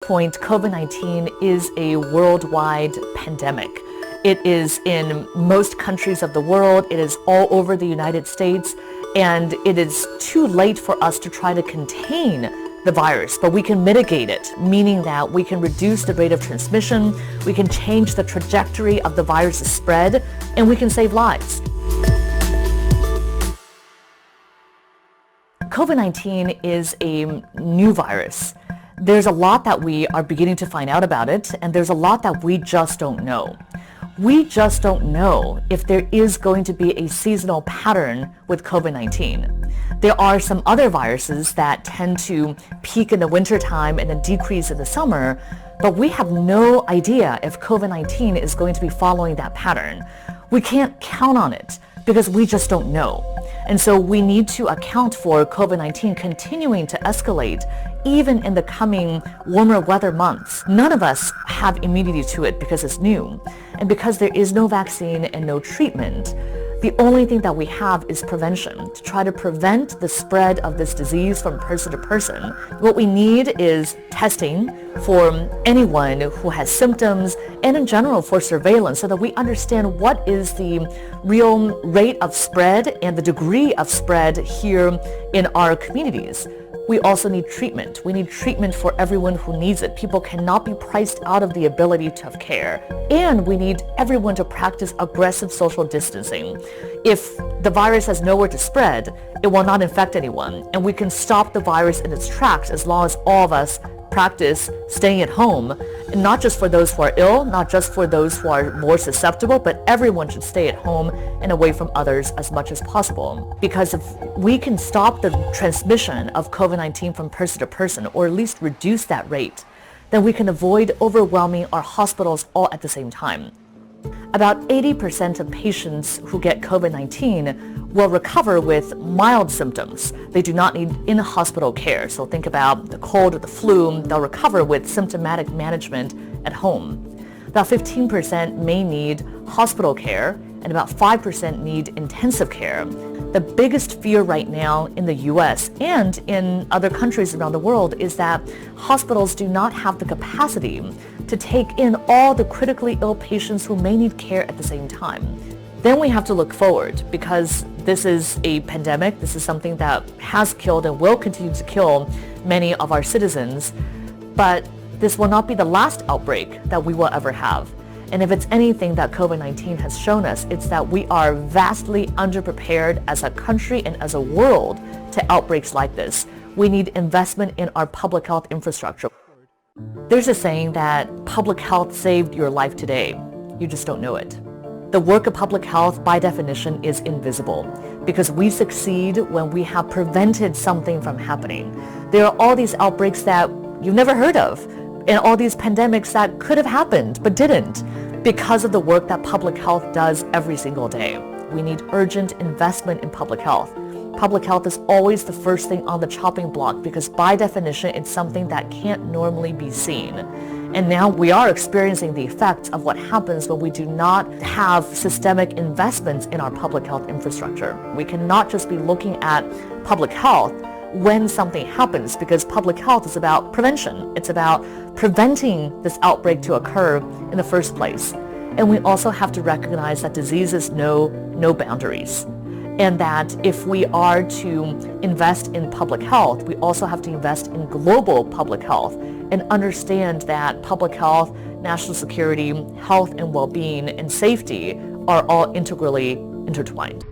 point, COVID-19 is a worldwide pandemic. It is in most countries of the world. It is all over the United States, and it is too late for us to try to contain the virus, but we can mitigate it, meaning that we can reduce the rate of transmission, we can change the trajectory of the virus's spread, and we can save lives. COVID-19 is a new virus. There's a lot that we are beginning to find out about it, and there's a lot that we just don't know. We just don't know if there is going to be a seasonal pattern with COVID-19. There are some other viruses that tend to peak in the wintertime and then decrease in the summer, but we have no idea if COVID-19 is going to be following that pattern. We can't count on it because we just don't know. And so we need to account for COVID-19 continuing to escalate even in the coming warmer weather months. None of us have immunity to it because it's new. And because there is no vaccine and no treatment, the only thing that we have is prevention, to try to prevent the spread of this disease from person to person. What we need is testing for anyone who has symptoms and in general for surveillance so that we understand what is the real rate of spread and the degree of spread here in our communities. We also need treatment. We need treatment for everyone who needs it. People cannot be priced out of the ability to have care. And we need everyone to practice aggressive social distancing. If the virus has nowhere to spread, it will not infect anyone. And we can stop the virus in its tracks as long as all of us practice staying at home, and not just for those who are ill, not just for those who are more susceptible, but everyone should stay at home and away from others as much as possible. Because if we can stop the transmission of COVID-19 from person to person, or at least reduce that rate, then we can avoid overwhelming our hospitals all at the same time. About 80% of patients who get COVID-19 will recover with mild symptoms. They do not need in-hospital care. So think about the cold or the flu. They'll recover with symptomatic management at home. About 15% may need hospital care, and about 5% need intensive care. The biggest fear right now in the US and in other countries around the world is that hospitals do not have the capacity to take in all the critically ill patients who may need care at the same time. Then we have to look forward, because this is a pandemic. This is something that has killed and will continue to kill many of our citizens. But this will not be the last outbreak that we will ever have. And if it's anything that COVID-19 has shown us, it's that we are vastly underprepared as a country and as a world to outbreaks like this. We need investment in our public health infrastructure. There's a saying that public health saved your life today. You just don't know it. The work of public health, by definition, is invisible because we succeed when we have prevented something from happening. There are all these outbreaks that you've never heard of, and all these pandemics that could have happened but didn't because of the work that public health does every single day. We need urgent investment in public health. Public health is always the first thing on the chopping block because by definition it's something that can't normally be seen. And now we are experiencing the effects of what happens when we do not have systemic investments in our public health infrastructure. We cannot just be looking at public health when something happens, because public health is about prevention. It's about preventing this outbreak to occur in the first place. And we also have to recognize that diseases know no boundaries. And that if we are to invest in public health, we also have to invest in global public health and understand that public health, national security, health and well-being, and safety are all integrally intertwined.